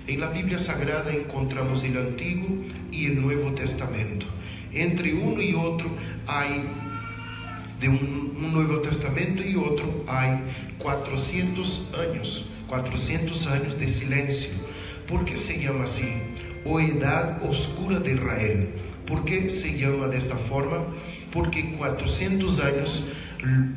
En la Biblia Sagrada encontramos el Antiguo y el Nuevo Testamento. Entre uno y otro hay, de un Nuevo Testamento y otro, hay 400 años de silencio. ¿Por qué se llama así? O Edad Oscura de Israel. ¿Por qué se llama de esta forma? Porque 400 años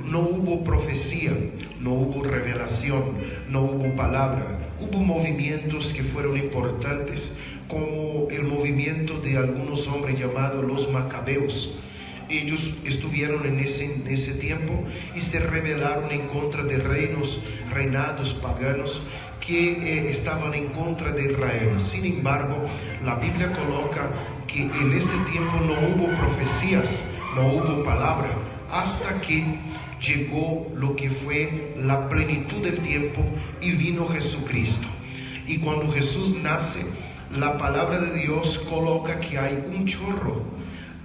no hubo profecía, no hubo revelación, no hubo palabra. Hubo movimientos que fueron importantes, como el movimiento de algunos hombres llamados los Macabeos. Ellos estuvieron en ese tiempo y se rebelaron en contra de reinados paganos que estaban en contra de Israel. Sin embargo, la Biblia coloca que en ese tiempo no hubo profecías, no hubo palabra, hasta que llegó lo que fue la plenitud del tiempo y vino Jesucristo. Y cuando Jesús nace, la palabra de Dios coloca que hay un chorro,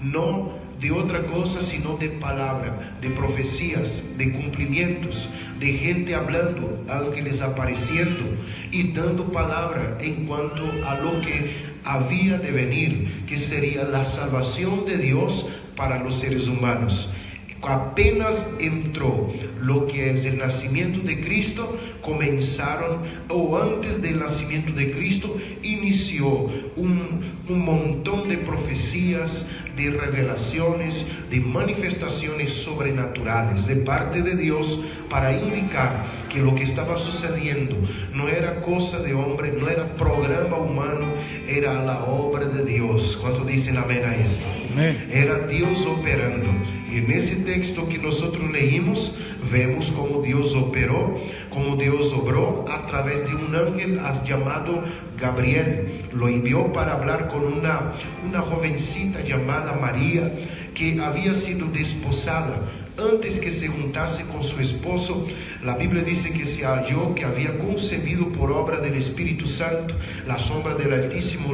no de otra cosa sino de palabra, de profecías, de cumplimientos, de gente hablando, ángeles apareciendo y dando palabra en cuanto a lo que había de venir, que sería la salvación de Dios para los seres humanos. Apenas entró lo que es el nacimiento de Cristo, comenzaron, o antes del nacimiento de Cristo, inició un montón de profecías, de revelaciones, de manifestaciones sobrenaturales de parte de Dios para indicar que lo que estaba sucediendo no era cosa de hombre, no era programa humano, era la obra de Dios. ¿Cuántos dicen amén a esto? Amén. Era Dios operando. Y en ese texto que nosotros leímos, vemos cómo Dios operó, cómo Dios obró a través de un ángel llamado Gabriel. Lo envió para hablar con una jovencita llamada María, que había sido desposada. Antes que se juntase con su esposo, la Biblia dice que se halló que había concebido por obra del Espíritu Santo. La sombra del Altísimo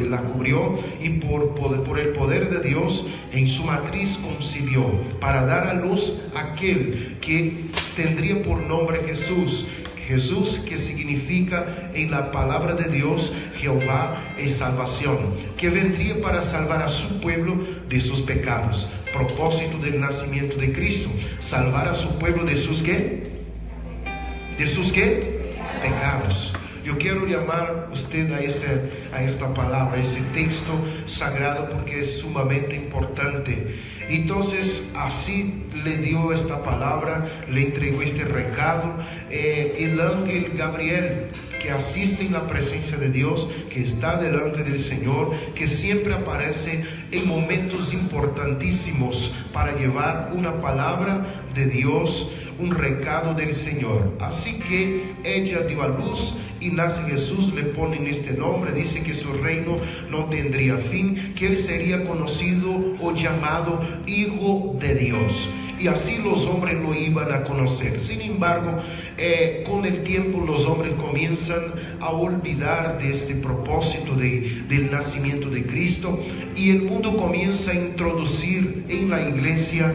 la cubrió, y por el poder de Dios en su matriz concibió, para dar a luz aquel que tendría por nombre Jesús. Jesús, que significa en la palabra de Dios, Jehová es salvación, que vendría para salvar a su pueblo de sus pecados. Propósito del nacimiento de Cristo: salvar a su pueblo de sus ¿qué? ¿De sus qué? Pecados. Yo quiero llamar a usted a esta palabra, a ese texto sagrado, porque es sumamente importante. Entonces, así le dio esta palabra, le entregó este recado, el ángel Gabriel, que asiste en la presencia de Dios, que está delante del Señor, que siempre aparece en momentos importantísimos para llevar una palabra de Dios, un recado del Señor. Así que ella dio a luz y nace Jesús, le ponen este nombre. Dice que su reino no tendría fin, que él sería conocido o llamado Hijo de Dios, y así los hombres lo iban a conocer. Sin embargo, con el tiempo los hombres comienzan a olvidar de este propósito del nacimiento de Cristo, y el mundo comienza a introducir en la iglesia,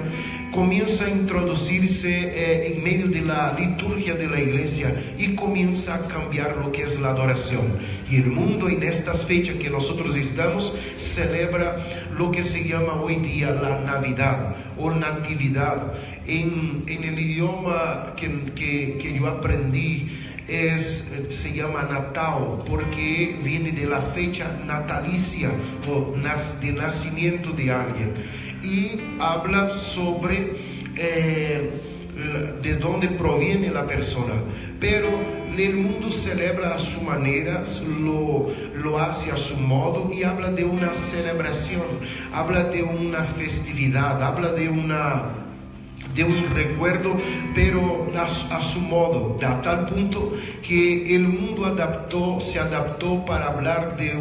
comienza a introducirse en medio de la liturgia de la iglesia, y comienza a cambiar lo que es la adoración. Y el mundo en estas fechas que nosotros estamos celebra lo que se llama hoy día la Navidad o Natividad. En el idioma que yo aprendí se llama Natal, porque viene de la fecha natalicia o de nacimiento de alguien, y habla sobre de dónde proviene la persona. Pero el mundo celebra a su manera, lo hace a su modo, y habla de una celebración, habla de una festividad, habla de un recuerdo, pero a su modo, a tal punto que el mundo se adaptó para hablar de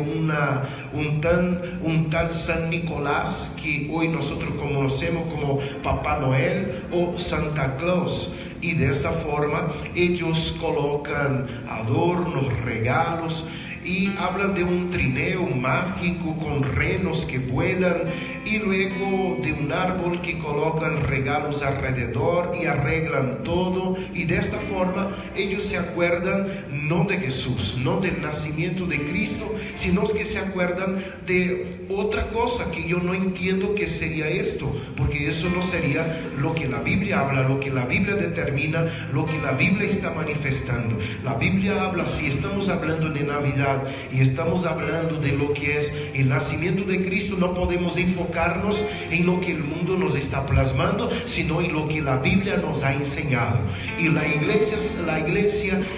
un tal San Nicolás, que hoy nosotros conocemos como Papá Noel o Santa Claus. Y de esa forma ellos colocan adornos, regalos, y habla de un trineo mágico con renos que vuelan y luego de un árbol que colocan regalos alrededor y arreglan todo, y de esta forma ellos se acuerdan no de Jesús, no del nacimiento de Cristo, sino que se acuerdan de otra cosa que yo no entiendo que sería esto, porque eso no sería lo que la Biblia habla, lo que la Biblia determina, lo que la Biblia está manifestando. La Biblia habla, si estamos hablando de Navidad y estamos hablando de lo que es el nacimiento de Cristo, no podemos enfocarnos en lo que el mundo nos está plasmando, sino en lo que la Biblia nos ha enseñado. Y la iglesia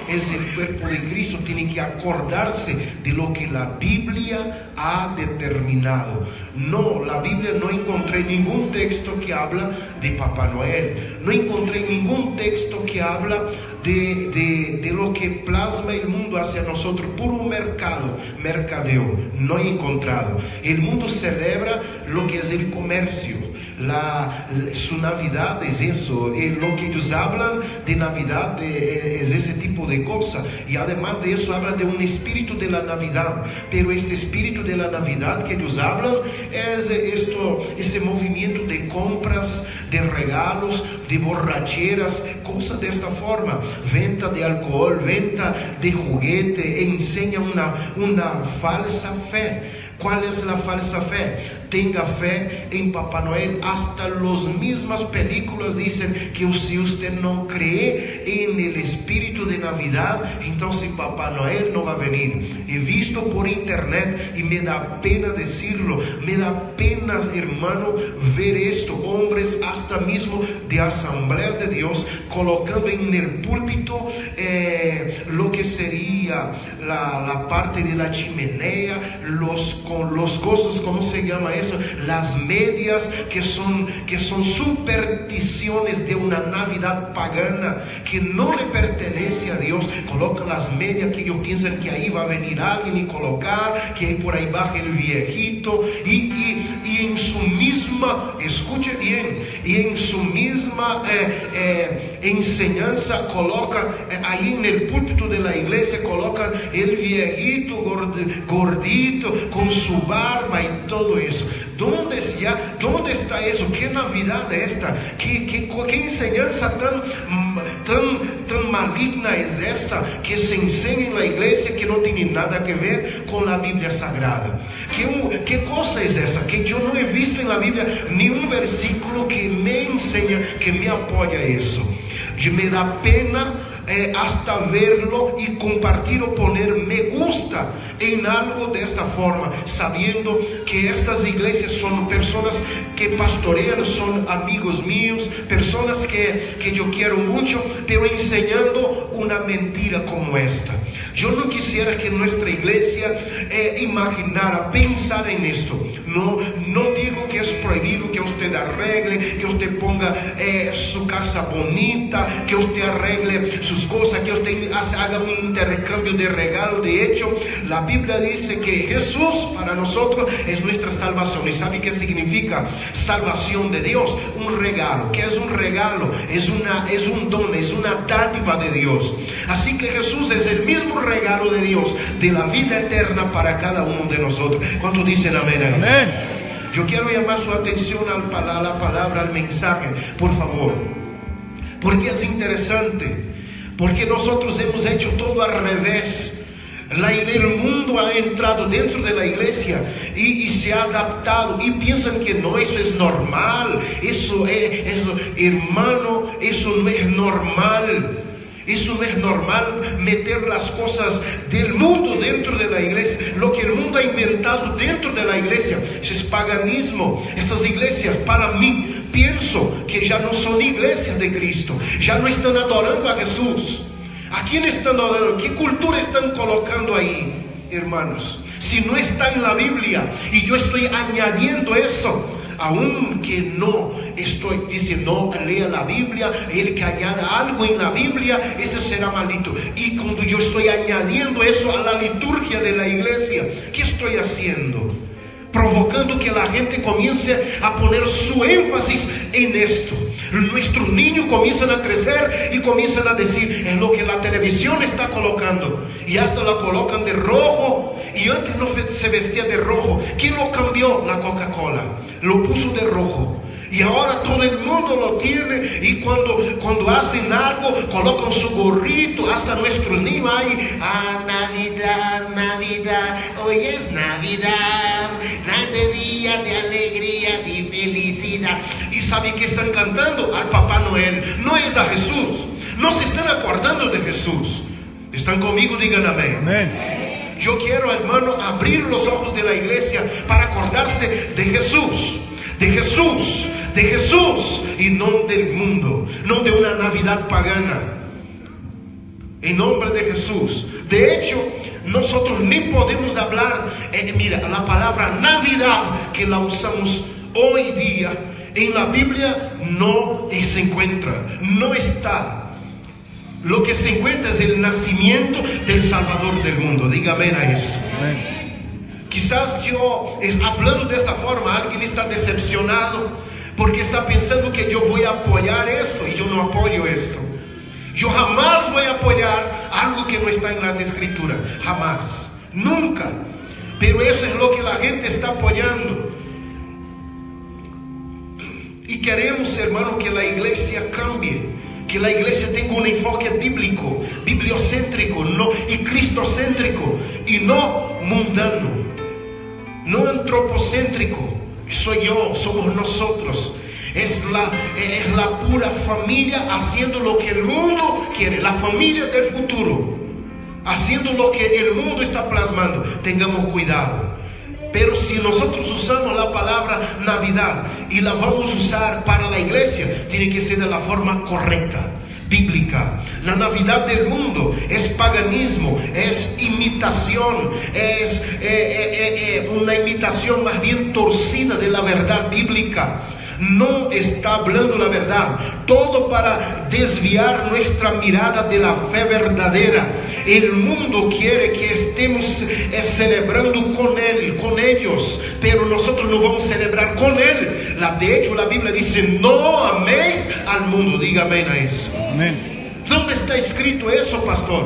es el cuerpo de Cristo, tiene que acordarse de lo que la Biblia ha determinado. No, la Biblia no encontré ningún texto que habla de Papá Noel, no encontré ningún texto que habla de lo que plasma el mundo hacia nosotros, puro mercadeo, no he encontrado. El mundo celebra lo que es el comercio, su Navidad es eso, lo que ellos hablan de Navidad es ese tipo de cosas, y además de eso habla de un espíritu de la Navidad, pero este espíritu de la Navidad que ellos hablan es ese movimiento de compras, de regalos, de borracheras, cosas de esta forma, venta de alcohol, venta de juguete, enseña una falsa fe. ¿Cuál es la falsa fe? Tenga fe en Papá Noel. Hasta las mismas películas dicen que si usted no cree en el espíritu de Navidad, entonces Papá Noel no va a venir. He visto por internet y me da pena decirlo, me da pena, hermano, ver esto. Hombres hasta mismo de Asambleas de Dios colocando en el púlpito lo que sería la parte de la chimenea, los cosas, ¿cómo se llama eso? Las medias que son supersticiones de una Navidad pagana que no le pertenece a Dios. Colocan las medias que ellos piensan que ahí va a venir alguien y colocar, que ahí por ahí baja el viejito, y en su misma, escuche bien, y en su misma enseñanza colocan ahí en el púlpito de la iglesia, colocan el viejito gordito con su barba y todo eso. ¿Dónde está eso? ¿Qué Navidad es esta? ¿Qué enseñanza tan maligna es esa que se enseña en la iglesia, que no tiene nada que ver con la Biblia Sagrada? ¿Qué cosa es esa? Que yo no he visto en la Biblia ni un versículo que me enseña, que me apoya eso. Me da pena hasta verlo y compartir o poner me gusta en algo de esta forma, sabiendo que estas iglesias son personas que pastorean, son amigos míos, personas que yo quiero mucho, pero enseñando una mentira como esta. Yo no quisiera que nuestra iglesia imaginara, pensar en esto. No digo que es prohibido que usted arregle, que usted ponga su casa bonita, que usted arregle sus cosas, que usted haga un intercambio de regalo. De hecho, la Biblia dice que Jesús para nosotros es nuestra salvación. ¿Y sabe qué significa salvación de Dios? Un regalo. ¿Qué es un regalo? Es un don, es una dádiva de Dios. Así que Jesús es el mismo regalo de Dios, de la vida eterna para cada uno de nosotros. ¿Cuántos dicen amén? Amén. Yo quiero llamar su atención a la palabra, al mensaje, por favor, porque es interesante, porque nosotros hemos hecho todo al revés. El mundo ha entrado dentro de la iglesia y se ha adaptado y piensan que no, eso es normal. Eso, hermano, eso no es normal. Eso no es normal, meter las cosas del mundo dentro de la iglesia. Lo que el mundo ha inventado dentro de la iglesia, eso es paganismo. Esas iglesias, para mí, pienso que ya no son iglesias de Cristo, ya no están adorando a Jesús. ¿A quién están adorando? ¿Qué cultura están colocando ahí, hermanos? Si no está en la Biblia y yo estoy añadiendo eso, aunque no estoy diciendo no lea la Biblia, el que añada algo en la Biblia, ese será maldito. Y cuando yo estoy añadiendo eso a la liturgia de la iglesia, ¿qué estoy haciendo? Provocando que la gente comience a poner su énfasis en esto. Nuestros niños comienzan a crecer y comienzan a decir, es lo que la televisión está colocando, y hasta la colocan de rojo Y antes no se vestía de rojo. ¿Quién lo cambió? La Coca-Cola. Lo puso de rojo. Y ahora todo el mundo lo tiene. Y cuando hacen algo, colocan su gorrito. Hasta nuestros niños ahí. Navidad, Navidad. Hoy es Navidad. Grande día de alegría, de felicidad. ¿Y saben qué están cantando? Al Papá Noel. No es a Jesús. No se están acordando de Jesús. ¿Están conmigo? Digan amén. Amén. Yo quiero, hermano, abrir los ojos de la iglesia para acordarse de Jesús. De Jesús. De Jesús y no del mundo, no de una Navidad pagana. En nombre de Jesús. De hecho, nosotros ni podemos hablar, mira, la palabra Navidad que la usamos hoy día en la Biblia no se encuentra, no está. Lo que se encuentra es el nacimiento del Salvador del mundo. Dígame a eso. Amén. Quizás yo, hablando de esa forma, alguien está decepcionado porque está pensando que yo voy a apoyar eso, y yo no apoyo eso. Yo jamás voy a apoyar algo que no está en las escrituras, jamás, nunca. Pero eso es lo que la gente está apoyando. Y queremos, hermano, que la iglesia cambie, que la iglesia tenga un enfoque bíblico, bibliocéntrico, y cristocéntrico, y no mundano, no antropocéntrico. Soy yo, somos nosotros. Es la pura familia haciendo lo que el mundo quiere, la familia del futuro, haciendo lo que el mundo está plasmando. Tengamos cuidado. Pero si nosotros usamos la palabra Navidad y la vamos a usar para la iglesia, tiene que ser de la forma correcta, bíblica. La Navidad del mundo es paganismo, es imitación, es una imitación más bien torcida de la verdad bíblica. No está hablando la verdad, todo para desviar nuestra mirada de la fe verdadera. El mundo quiere que estemos celebrando con él, con ellos, pero nosotros no vamos a celebrar con él. De hecho, la Biblia dice: no améis al mundo. Dígame a eso. Amén. ¿Dónde está escrito eso, pastor?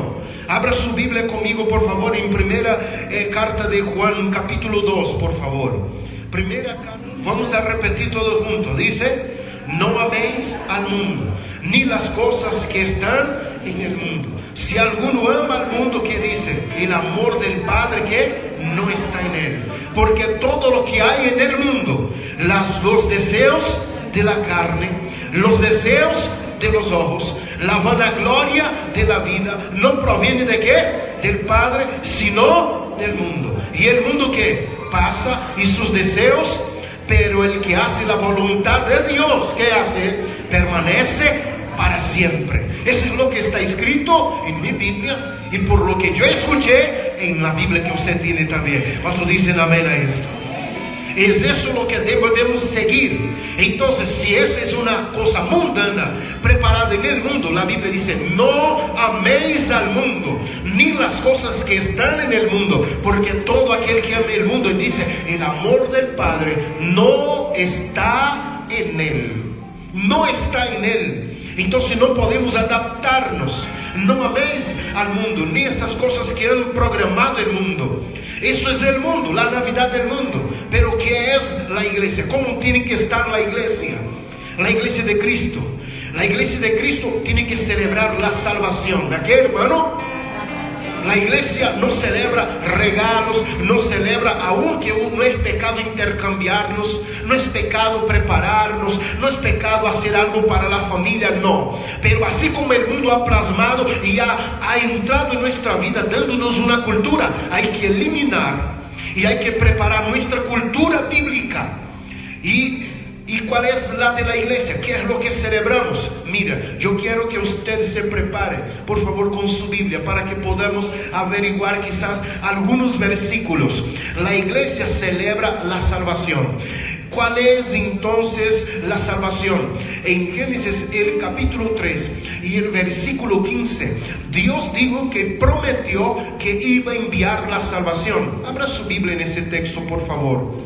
Abra su Biblia conmigo, por favor, en primera carta de Juan, capítulo 2, por favor. Primera carta. Vamos a repetir todo junto. Dice: no améis al mundo, ni las cosas que están en el mundo. Si alguno ama al mundo, ¿qué dice? El amor del Padre que no está en él. Porque todo lo que hay en el mundo, los deseos de la carne, los deseos de los ojos, la vanagloria de la vida, no proviene de qué? Del Padre, sino del mundo. Y el mundo que pasa y sus deseos, pero el que hace la voluntad de Dios, ¿qué hace? Permanece para siempre. Eso es lo que está escrito en mi Biblia y por lo que yo escuché en la Biblia que usted tiene también. ¿Cuántos dicen amén a esto? Es eso lo que debemos seguir. Entonces, si eso es una cosa mundana preparada en el mundo, la Biblia dice: no améis al mundo, ni las cosas que están en el mundo, porque todo aquel que ame el mundo, dice, el amor del Padre no está en él. No está en él. Entonces no podemos adaptarnos. No améis al mundo, ni esas cosas que han programado el mundo. Eso es el mundo, la Navidad del mundo. Pero ¿qué es la iglesia? ¿Cómo tiene que estar la iglesia? La iglesia de Cristo. La iglesia de Cristo tiene que celebrar la salvación. ¿De qué, hermano? La iglesia no celebra regalos, no celebra, aún que no es pecado intercambiarnos, no es pecado prepararnos, no es pecado hacer algo para la familia, no. Pero así como el mundo ha plasmado y ha entrado en nuestra vida dándonos una cultura, hay que eliminar y hay que preparar nuestra cultura bíblica. ¿Y cuál es la de la iglesia? ¿Qué es lo que celebramos? Mira, yo quiero que usted se prepare, por favor, con su Biblia, para que podamos averiguar quizás algunos versículos. La iglesia celebra la salvación. ¿Cuál es entonces la salvación? En Génesis, el capítulo 3 y el versículo 15, Dios dijo que prometió que iba a enviar la salvación. Abra su Biblia en ese texto, por favor.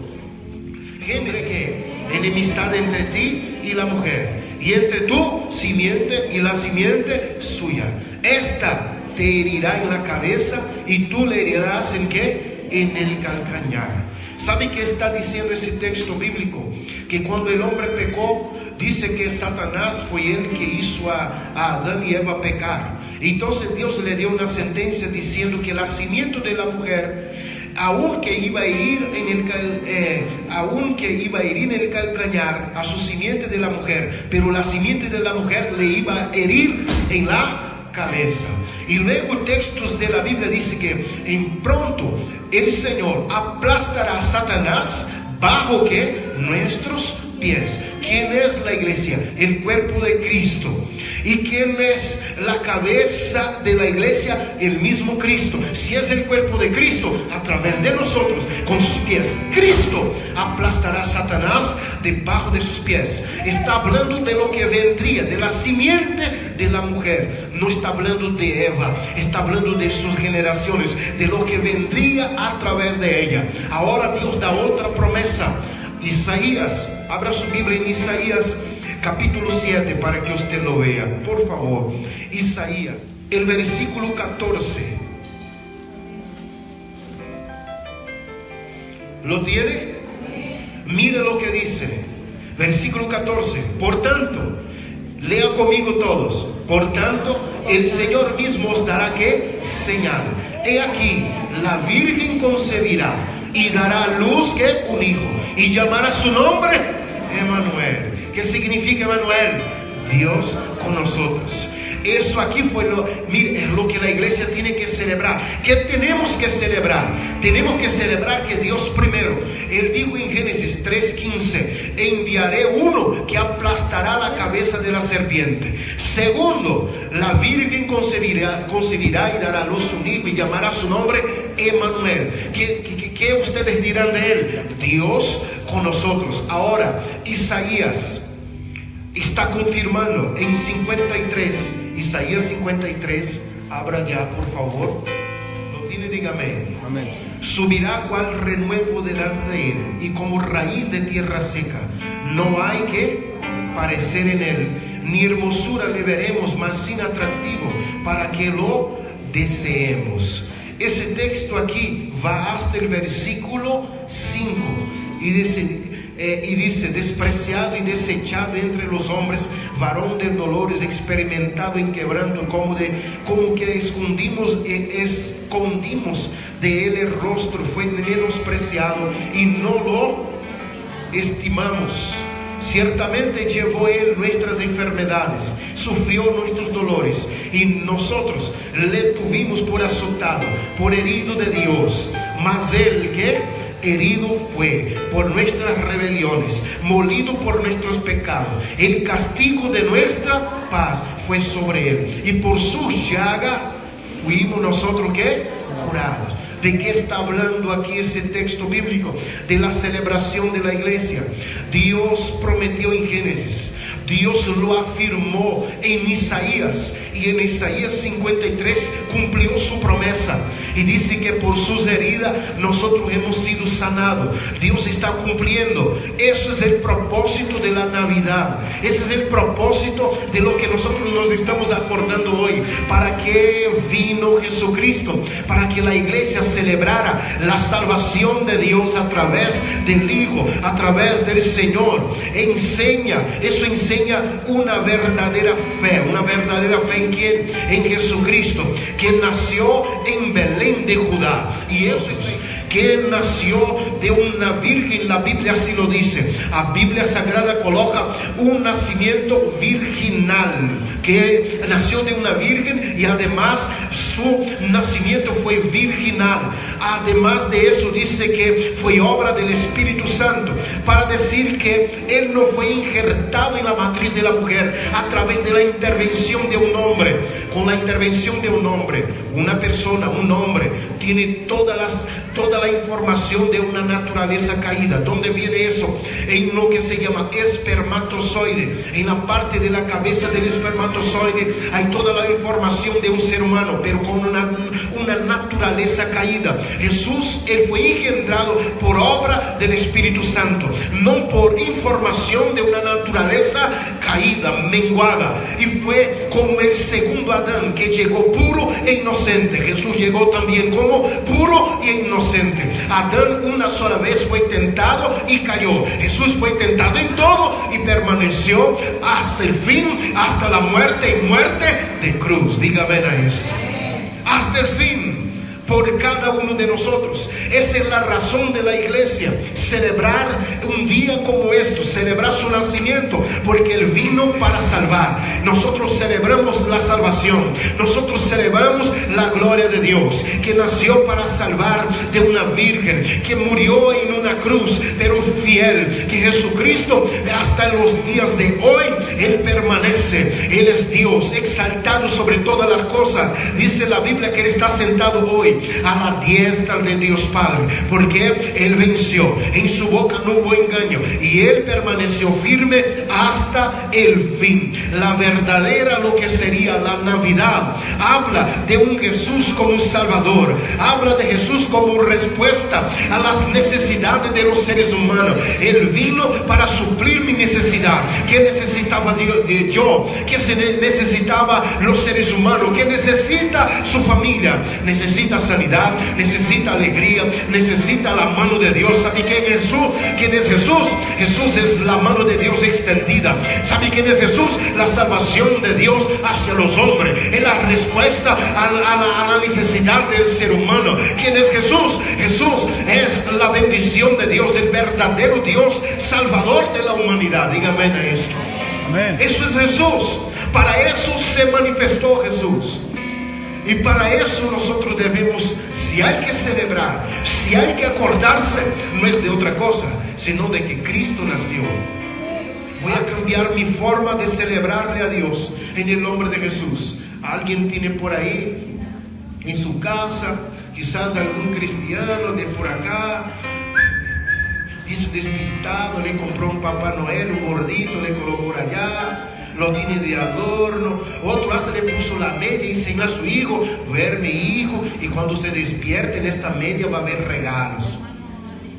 Génesis, ¿qué? Enemistad entre ti y la mujer, y entre tu simiente y la simiente suya. Esta te herirá en la cabeza y tú le herirás ¿en qué? en el calcañar. ¿Sabe qué está diciendo ese texto bíblico? Que cuando el hombre pecó, dice que Satanás fue el que hizo a Adán y Eva pecar. Entonces Dios le dio una sentencia diciendo que la simiente de la mujer, aunque iba a herir en el calcañar a su simiente de la mujer, pero la simiente de la mujer le iba a herir en la cabeza. Y luego textos de la Biblia dice que en pronto el Señor aplastará a Satanás bajo que nuestros pies. ¿Quién es la iglesia? El cuerpo de Cristo. ¿Y quién es la cabeza de la iglesia? El mismo Cristo. Si es el cuerpo de Cristo, a través de nosotros, con sus pies, Cristo aplastará a Satanás debajo de sus pies. Está hablando de lo que vendría, de la simiente de la mujer. No está hablando de Eva, está hablando de sus generaciones, de lo que vendría a través de ella. Ahora Dios da otra promesa. Isaías, abra su Biblia en Isaías capítulo 7 para que usted lo vea, por favor. Isaías, el versículo 14. ¿Lo tiene? Mire lo que dice, versículo 14. Por tanto, lea conmigo todos. Por tanto, el Señor mismo os dará ¿qué? Señal. He aquí, la Virgen concebirá y dará a luz ¿qué? Un hijo, y llamará su nombre Emmanuel. ¿Qué significa Emmanuel? Dios con nosotros. Eso aquí fue es lo que la iglesia tiene que celebrar. ¿Qué tenemos que celebrar? Tenemos que celebrar que Dios primero, Él dijo en Génesis 3:15, enviaré uno que aplastará la cabeza de la serpiente. Segundo, la Virgen concebirá y dará a luz un hijo y llamará su nombre Emmanuel. ¿Qué ustedes dirán de Él? Dios con nosotros. Ahora, Isaías está confirmando en 53, Isaías 53, abra ya por favor, lo tiene, dígame. Amén. Subirá cual renuevo delante de él y como raíz de tierra seca, no hay que parecer en él, ni hermosura le veremos, mas sin atractivo para que lo deseemos. Ese texto aquí va hasta el versículo 5 y dice, despreciado y desechado entre los hombres, varón de dolores, experimentado en quebranto, como que escondimos de él el rostro, fue menospreciado y no lo estimamos. Ciertamente llevó él nuestras enfermedades, sufrió nuestros dolores, y nosotros le tuvimos por azotado, por herido de Dios. Mas él que herido fue por nuestras rebeliones, molido por nuestros pecados. El castigo de nuestra paz fue sobre él, y por su llaga fuimos nosotros ¿qué? Curados. ¿De qué está hablando aquí ese texto bíblico? De la celebración de la iglesia. Dios prometió en Génesis, Dios lo afirmó en Isaías, y en Isaías 53 cumplió su promesa. Y dice que por sus heridas nosotros hemos sido sanados. Dios está cumpliendo. Eso es el propósito de la Navidad. Ese es el propósito de lo que nosotros nos estamos acordando hoy. ¿Para qué vino Jesucristo? Para que la iglesia celebrara la salvación de Dios a través del Hijo, a través del Señor. Eso enseña una verdadera fe. Una verdadera fe ¿en quién? En Jesucristo, que nació en Belén de Judá, y eso es que él nació de una virgen. La Biblia así lo dice. La Biblia Sagrada coloca un nacimiento virginal, que nació de una virgen, y además su nacimiento fue virginal. Además de eso dice que fue obra del Espíritu Santo, para decir que él no fue injertado en la matriz de la mujer a través de la intervención de un hombre. Con la intervención de un hombre, una persona, un hombre, tiene toda la información de una naturaleza caída. ¿Dónde viene eso? En lo que se llama espermatozoide. En la parte de la cabeza del espermatozoide hay toda la información de un ser humano, pero con una naturaleza caída. Jesús, él fue engendrado por obra del Espíritu Santo, no por información de una naturaleza caída, menguada. Y fue como el segundo Adán, que llegó puro e inocente. Jesús llegó también como puro e inocente. Adán una sola vez fue tentado y cayó. Jesús fue tentado en todo y permaneció hasta el fin, hasta la muerte y muerte de cruz. Dígame a eso. Hasta el fin. Por cada uno de nosotros. Esa es la razón de la iglesia, celebrar un día como esto, celebrar su nacimiento, porque Él vino para salvar. Nosotros celebramos la salvación, nosotros celebramos la gloria de Dios, que nació para salvar de una virgen, que murió en una cruz, pero fiel, que Jesucristo hasta los días de hoy, Él permanece, Él es Dios, exaltado sobre todas las cosas. Dice la Biblia que Él está sentado hoy a la diestra de Dios Padre, porque Él venció, en su boca no hubo engaño y Él permaneció firme hasta el fin. La verdadera, lo que sería la Navidad, habla de un Jesús como un Salvador, habla de Jesús como respuesta a las necesidades de los seres humanos. Él vino para suplir mi necesidad. ¿Qué necesitaba yo? ¿Qué se necesitaba los seres humanos? ¿Qué necesita su familia? Necesita sanidad, necesita alegría, necesita la mano de Dios. ¿Sabe quién es Jesús? Jesús es la mano de Dios extendida. ¿Sabe quién es Jesús? La salvación de Dios hacia los hombres. Es la respuesta a la necesidad del ser humano. ¿Quién es Jesús? Jesús es la bendición de Dios, el verdadero Dios, salvador de la humanidad. Dígame esto. Amén. Eso es Jesús. Para eso se manifestó Jesús. Y para eso nosotros debemos, si hay que celebrar, si hay que acordarse, no es de otra cosa, sino de que Cristo nació. Voy a cambiar mi forma de celebrarle a Dios en el nombre de Jesús. Alguien tiene por ahí, en su casa, quizás algún cristiano de por acá, hizo despistado, le compró un Papá Noel, un gordito, le colocó por allá, lo tiene de adorno. Otro hasta le puso la media y enseñó a su hijo: duerme, hijo, y cuando se despierte en esta media va a haber regalos.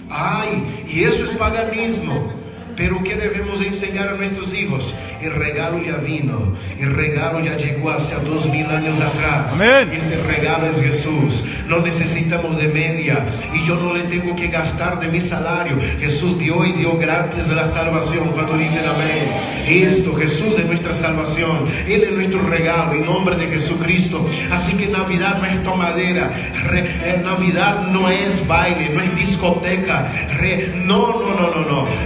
Ay, y eso es paganismo. Pero ¿qué debemos enseñar a nuestros hijos? El regalo ya vino, el regalo ya llegó hace 2000 años atrás. Amén. Este regalo es Jesús. No necesitamos de media, y yo no le tengo que gastar de mi salario. Jesús dio y dio gratis la salvación. Cuando dicen amén, esto, Jesús es nuestra salvación, Él es nuestro regalo en nombre de Jesucristo. Así que Navidad no es tomadera, Navidad no es baile, no es discoteca, no.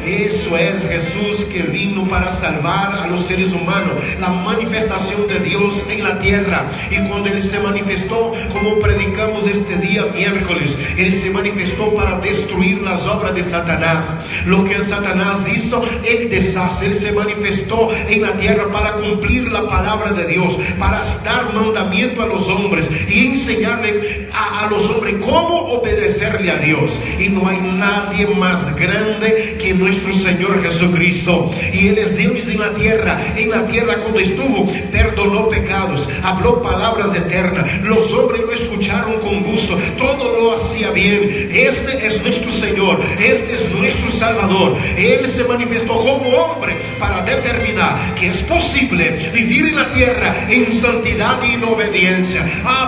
Eso es Jesús, que vino para salvar a los seres humanos, la manifestación de Dios en la tierra. Y cuando Él se manifestó, como predicamos este día miércoles, Él se manifestó para destruir las obras de Satanás. Lo que el Satanás hizo, Él deshace. Él se manifestó en la tierra para cumplir la palabra de Dios, para dar mandamiento a los hombres y enseñarle a los hombres cómo obedecerle a Dios. Y no hay nadie más grande que nuestro Señor Jesucristo. Y Él es Dios en la tierra. En la tierra cuando estuvo, perdonó pecados, habló palabras eternas. Los hombres lo escucharon con gusto, todo lo hacía bien. Este es nuestro Señor, este es nuestro Salvador. Él se manifestó como hombre para determinar que es posible vivir en la tierra en santidad y en obediencia.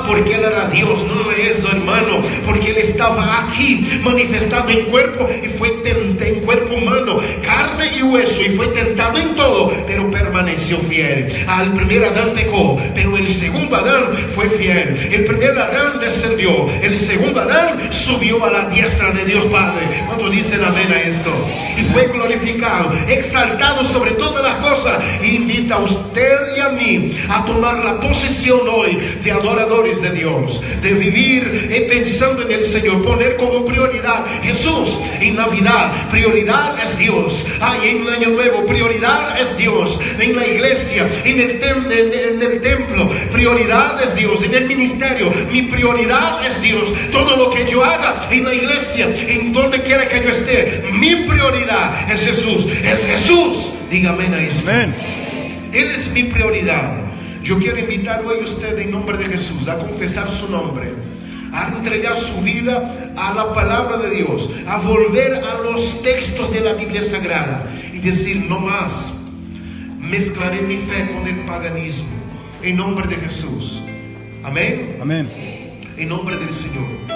Porque Él era Dios, no es eso, hermano, porque Él estaba aquí manifestado en cuerpo, y fue en cuerpo humano, carne y hueso, y fue tentado en todo, pero permaneció fiel. Al primer Adán pecó, pero el segundo Adán fue fiel. El primer Adán descendió, el segundo Adán subió a la diestra de Dios Padre. ¿Cuántos dicen amén a esto? Y fue glorificado, exaltado sobre todas las cosas. Invita a usted y a mí a tomar la posición hoy de adoradores de Dios, de vivir pensando en el Señor, poner como prioridad Jesús. En Navidad, prioridad es Dios. En el Año Nuevo, prioridad es Dios. En la iglesia, en el templo, prioridad es Dios. En el ministerio, mi prioridad es Dios. Todo lo que yo haga en la iglesia, en donde quiera que yo esté, mi prioridad es Jesús. Es Jesús. Dígame a eso. Amén. Él es mi prioridad. Yo quiero invitar hoy a usted en nombre de Jesús a confesar su nombre, a entregar su vida a la palabra de Dios, a volver a los textos de la Biblia Sagrada y decir: no más mezclaré mi fe con el paganismo. En nombre de Jesús. Amén. Amén. En nombre del Señor.